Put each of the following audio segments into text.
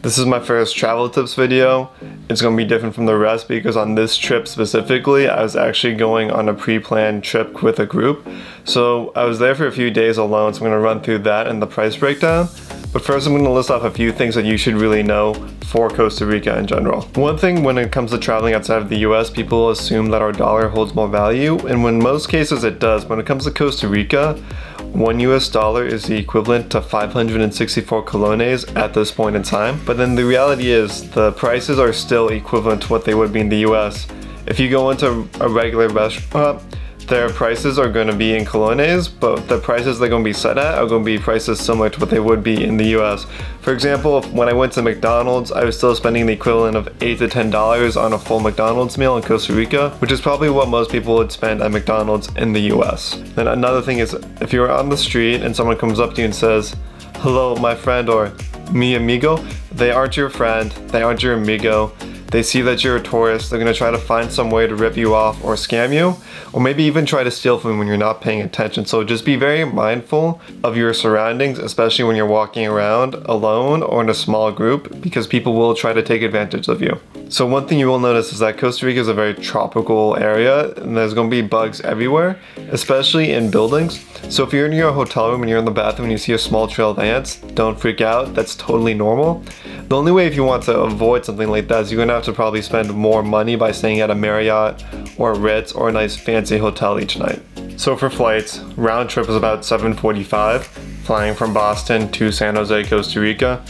This is my first travel tips video. It's going to be different from the rest because on this trip specifically, I was actually going on a pre-planned trip with a group. So I was there for a few days alone, so I'm going to run through that and the price breakdown. But first I'm going to list off a few things that you should really know for Costa Rica in general. One thing when it comes to traveling outside of the US, people assume that our dollar holds more value, and in most cases it does. When it comes to Costa Rica, $1 US is the equivalent to 564 colones at this point in time. But then the reality is the prices are still equivalent to what they would be in the US. If you go into a regular restaurant, their prices are going to be in colones, but the prices they're going to be set at are going to be prices similar to what they would be in the US. For example, when I went to McDonald's, I was still spending the equivalent of $8 to $10 on a full McDonald's meal in Costa Rica, which is probably what most people would spend at McDonald's in the US. Then another thing is, if you're on the street and someone comes up to you and says, "Hello, my friend," or "Mi amigo," they aren't your friend, they aren't your amigo. They see that you're a tourist, they're going to try to find some way to rip you off or scam you, or maybe even try to steal from you when you're not paying attention. So just be very mindful of your surroundings, especially when you're walking around alone or in a small group, because people will try to take advantage of you. So one thing you will notice is that Costa Rica is a very tropical area, and there's going to be bugs everywhere, especially in buildings. So if you're in your hotel room and you're in the bathroom and you see a small trail of ants, don't freak out, that's totally normal. The only way if you want to avoid something like that is you're going to have to probably spend more money by staying at a Marriott or a Ritz or a nice fancy hotel each night. So for flights, round trip is about $7.45, flying from Boston to San Jose, Costa Rica.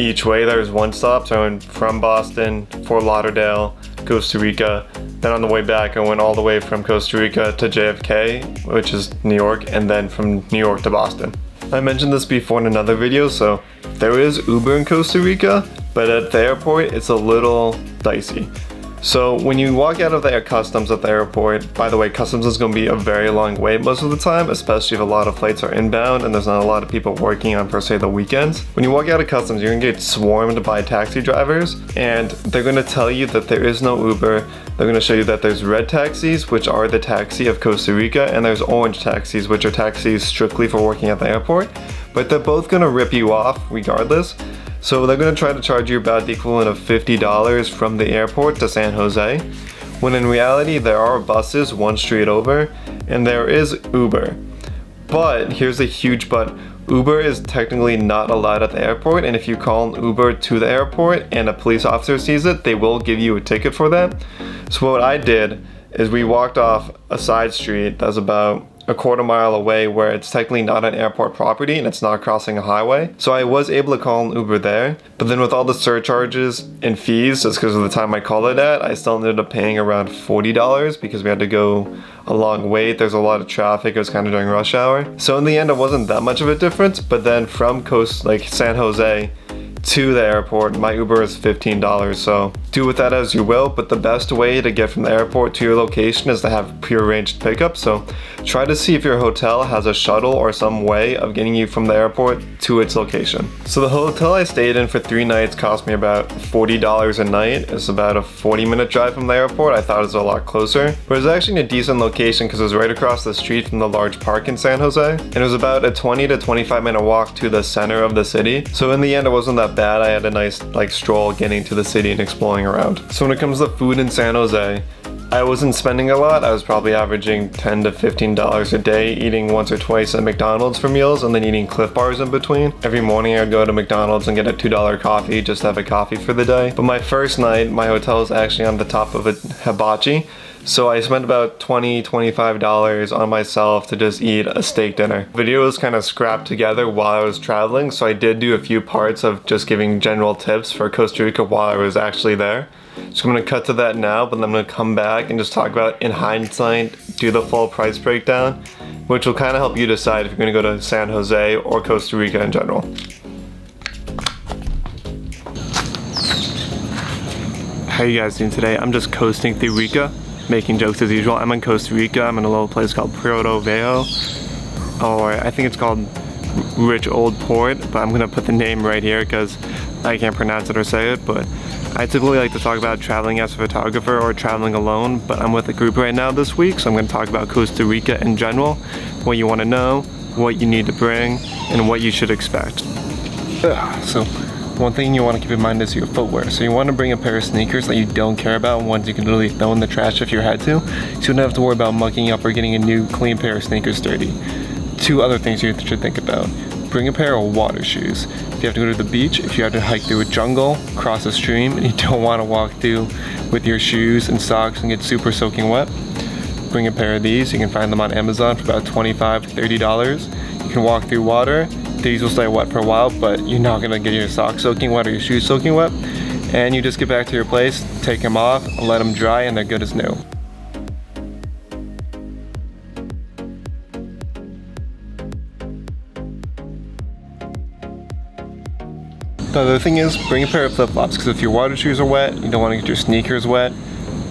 Each way there's one stop, so I went from Boston, Fort Lauderdale, Costa Rica. Then on the way back I went all the way from Costa Rica to JFK, which is New York, and then from New York to Boston. I mentioned this before in another video, so there is Uber in Costa Rica, but at the airport it's a little dicey. So when you walk out of the customs at the airport, by the way, customs is going to be a very long wait most of the time, especially if a lot of flights are inbound and there's not a lot of people working on per se the weekends. When you walk out of customs, you're going to get swarmed by taxi drivers, and they're going to tell you that there is no Uber. They're going to show you that there's red taxis, which are the taxi of Costa Rica, and there's orange taxis, which are taxis strictly for working at the airport. But they're both going to rip you off regardless. So they're going to try to charge you about the equivalent of $50 from the airport to San Jose, when in reality there are buses one street over, and there is Uber. But here's a huge but. Uber is technically not allowed at the airport, and if you call an Uber to the airport and a police officer sees it, they will give you a ticket for that. So what I did is we walked off a side street that's about a quarter mile away, where it's technically not an airport property and it's not crossing a highway. So I was able to call an Uber there, but then with all the surcharges and fees, just because of the time I called it at, I still ended up paying around $40 because we had to go a long wait. There's a lot of traffic. It was kind of during rush hour. So in the end, it wasn't that much of a difference, but then from San Jose to the airport, my Uber is $15, so do with that as you will, but the best way to get from the airport to your location is to have prearranged pickup. So try to see if your hotel has a shuttle or some way of getting you from the airport to its location. So the hotel I stayed in for 3 nights cost me about $40 a night. It's about a 40-minute drive from the airport. I thought it was a lot closer, but it was actually in a decent location because it was right across the street from the large park in San Jose, and it was about a 20 to 25-minute walk to the center of the city. So in the end, it wasn't that bad. I had a nice stroll getting to the city and exploring around. So when it comes to food in San Jose, I wasn't spending a lot. I was probably averaging $10 to $15 a day, eating once or twice at McDonald's for meals and then eating Cliff Bars in between. Every morning I'd go to McDonald's and get a $2 coffee just to have a coffee for the day. But my first night, my hotel was actually on the top of a hibachi. So I spent about $20, $25 on myself to just eat a steak dinner. The video was kind of scrapped together while I was traveling, so I did do a few parts of just giving general tips for Costa Rica while I was actually there. So I'm going to cut to that now, but then I'm going to come back and just talk about, in hindsight, do the full price breakdown, which will kind of help you decide if you're going to go to San Jose or Costa Rica in general. How are you guys doing today? I'm just coasting through Rica, making jokes as usual. I'm in Costa Rica. I'm in a little place called Puerto Viejo, or I think it's called Rich Old Port, but I'm gonna put the name right here because I can't pronounce it or say it. But I typically like to talk about traveling as a photographer or traveling alone, but I'm with a group right now this week, so I'm going to talk about Costa Rica in general, what you want to know, what you need to bring, and what you should expect. So one thing you want to keep in mind is your footwear. So you want to bring a pair of sneakers that you don't care about, ones you can literally throw in the trash if you had to. So you don't have to worry about mucking up or getting a new clean pair of sneakers dirty. Two other things you should think about. Bring a pair of water shoes. If you have to go to the beach, if you have to hike through a jungle, cross a stream, and you don't want to walk through with your shoes and socks and get super soaking wet, bring a pair of these. You can find them on Amazon for about $25 to $30. You can walk through water. These will stay wet for a while, but you're not gonna get your socks soaking wet or your shoes soaking wet. And you just get back to your place, take them off, let them dry, and they're good as new. The other thing is, bring a pair of flip-flops, because if your water shoes are wet, you don't want to get your sneakers wet.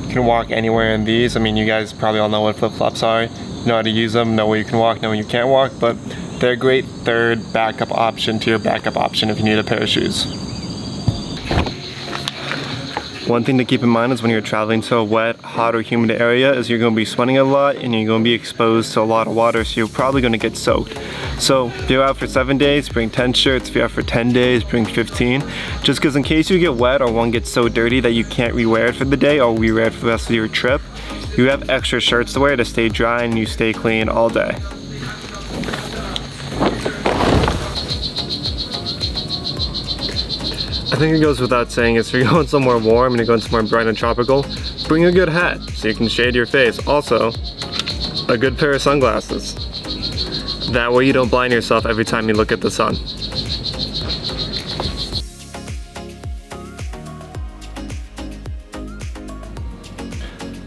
You can walk anywhere in these. I mean, you guys probably all know what flip-flops are. You know how to use them, know where you can walk, know where you can't walk, but they're a great third backup option to your backup option if you need a pair of shoes. One thing to keep in mind is when you're traveling to a wet, hot, or humid area is you're going to be sweating a lot and you're going to be exposed to a lot of water, so you're probably going to get soaked. So if you're out for 7 days, bring 10 shirts. If you're out for 10 days, bring 15. Just because in case you get wet or one gets so dirty that you can't rewear it for the day or rewear it for the rest of your trip, you have extra shirts to wear to stay dry and you stay clean all day. I think it goes without saying, if you're going somewhere warm and you're going somewhere bright and tropical, bring a good hat so you can shade your face. Also, a good pair of sunglasses. That way you don't blind yourself every time you look at the sun.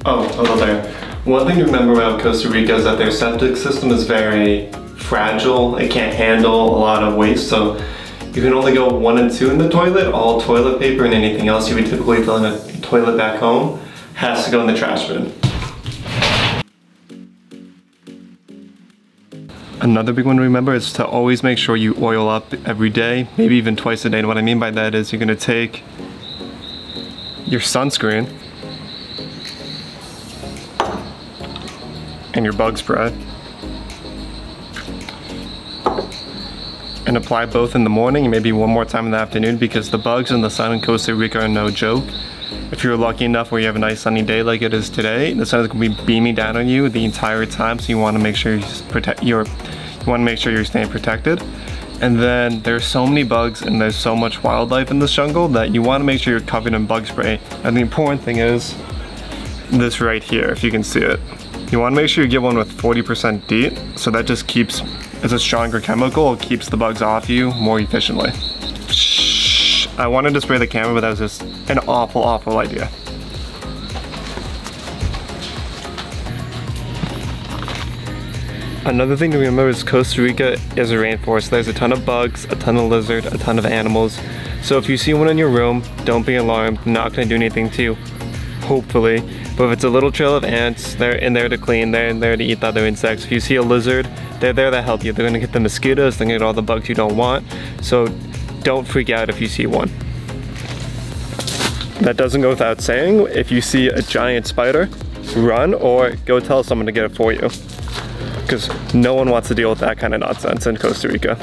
Oh, hello there. One thing to remember about Costa Rica is that their septic system is very fragile. It can't handle a lot of waste, so you can only go 1 and 2 in the toilet. All toilet paper and anything else you would typically fill in a toilet back home has to go in the trash bin. Another big one to remember is to always make sure you oil up every day, maybe even twice a day. And what I mean by that is you're gonna take your sunscreen and your bug spray and apply both in the morning and maybe one more time in the afternoon, because the bugs in the sun in Costa Rica are no joke. If you're lucky enough where you have a nice sunny day like it is today, the sun is going to be beaming down on you the entire time, so you want to make sure you're staying protected. And then there's so many bugs and there's so much wildlife in this jungle that you want to make sure you're covered in bug spray. And the important thing is this right here, if you can see it. You want to make sure you get one with 40% DEET, so that just keeps, it's a stronger chemical, it keeps the bugs off you more efficiently. Shh. I wanted to spray the camera, but that was just an awful idea. Another thing to remember is Costa Rica is a rainforest. There's a ton of bugs, a ton of lizards, a ton of animals. So if you see one in your room, don't be alarmed. They're not going to do anything to you, hopefully. But if it's a little trail of ants, they're in there to clean, they're in there to eat the other insects. If you see a lizard, they're there to help you. They're gonna get the mosquitoes, they're gonna get all the bugs you don't want. So don't freak out if you see one. That doesn't go without saying, if you see a giant spider, run or go tell someone to get it for you. Because no one wants to deal with that kind of nonsense in Costa Rica.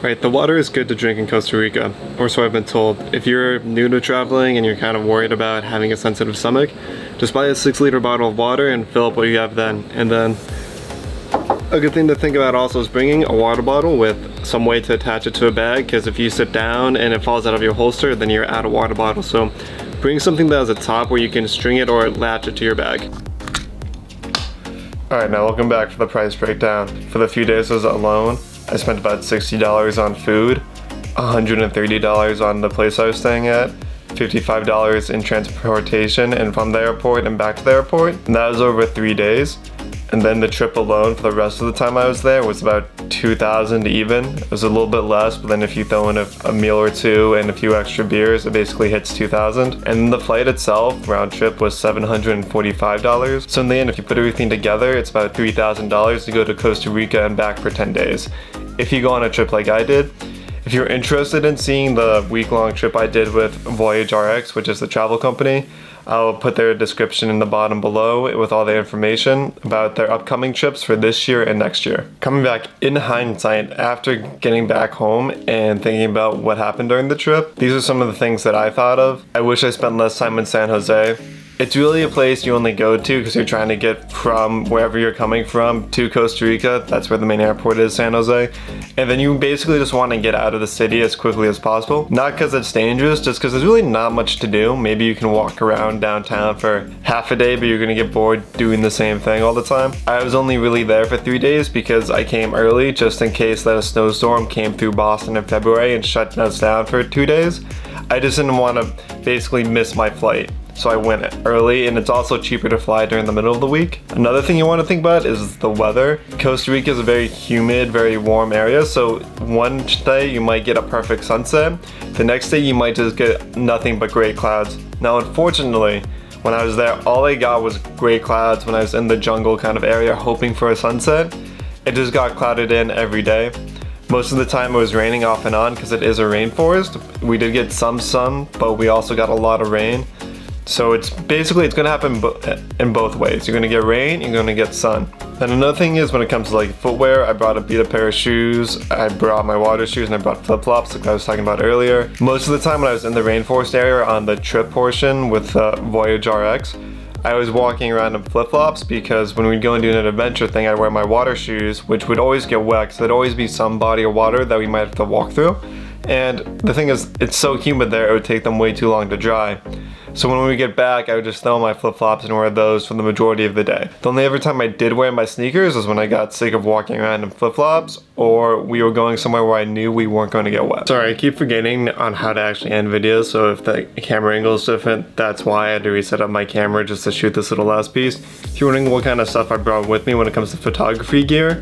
Right, the water is good to drink in Costa Rica, or so I've been told. If you're new to traveling and you're kind of worried about having a sensitive stomach, just buy a 6-liter bottle of water and fill up what you have then. And then a good thing to think about also is bringing a water bottle with some way to attach it to a bag, because if you sit down and it falls out of your holster, then you're out of water bottle. So bring something that has a top where you can string it or latch it to your bag. Alright, now welcome back for the price breakdown. For the few days I was alone, I spent about $60 on food, $130 on the place I was staying at, $55 in transportation and from the airport and back to the airport. And that was over 3 days. And then the trip alone for the rest of the time I was there was about $2,000 even. It was a little bit less, but then if you throw in a meal or two and a few extra beers, it basically hits $2,000. And the flight itself, round trip, was $745. So in the end, if you put everything together, it's about $3,000 to go to Costa Rica and back for 10 days. If you go on a trip like I did, If you're interested in seeing the week-long trip I did with Voyage RX, which is the travel company, I'll put their description in the bottom below with all the information about their upcoming trips for this year and next year. Coming back in hindsight, after getting back home and thinking about what happened during the trip, these are some of the things that I thought of. I wish I spent less time in San Jose. It's really a place you only go to because you're trying to get from wherever you're coming from to Costa Rica. That's where the main airport is, San Jose. And then you basically just want to get out of the city as quickly as possible. Not because it's dangerous, just because there's really not much to do. Maybe you can walk around downtown for half a day, but you're going to get bored doing the same thing all the time. I was only really there for 3 days because I came early just in case that a snowstorm came through Boston in February and shut us down for 2 days. I just didn't want to basically miss my flight. So I went early, and it's also cheaper to fly during the middle of the week. Another thing you want to think about is the weather. Costa Rica is a very humid, very warm area, so one day you might get a perfect sunset. The next day you might just get nothing but gray clouds. Now unfortunately, when I was there, all I got was gray clouds when I was in the jungle kind of area hoping for a sunset. It just got clouded in every day. Most of the time it was raining off and on because it is a rainforest. We did get some sun, but we also got a lot of rain. So it's gonna happen in both ways. You're gonna get rain, you're gonna get sun. And another thing is when it comes to like footwear, I brought a beat up pair of shoes, I brought my water shoes, and I brought flip-flops like I was talking about earlier. Most of the time when I was in the rainforest area on the trip portion with Voyage RX, I was walking around in flip-flops because when we'd go and do an adventure thing, I'd wear my water shoes, which would always get wet because there'd always be some body of water that we might have to walk through. And the thing is, it's so humid there, it would take them way too long to dry. So when we get back, I would just throw my flip-flops and wear those for the majority of the day. The only other time I did wear my sneakers was when I got sick of walking around in flip-flops, or we were going somewhere where I knew we weren't going to get wet. Sorry, I keep forgetting on how to actually end videos, so if the camera angle is different, that's why I had to reset up my camera just to shoot this little last piece. If you're wondering what kind of stuff I brought with me when it comes to photography gear,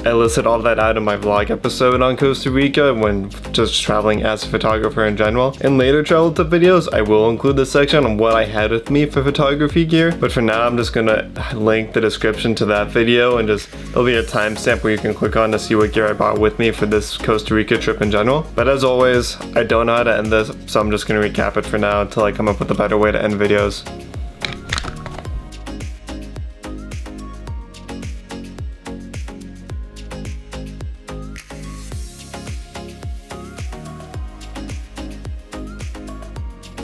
I listed all that out in my vlog episode on Costa Rica when just traveling as a photographer in general. In later travel tip videos, I will include this section on what I had with me for photography gear, but for now I'm just gonna link the description to that video and there'll be a timestamp where you can click on to see what gear I brought with me for this Costa Rica trip in general. But as always, I don't know how to end this, so I'm just gonna recap it for now until I come up with a better way to end videos.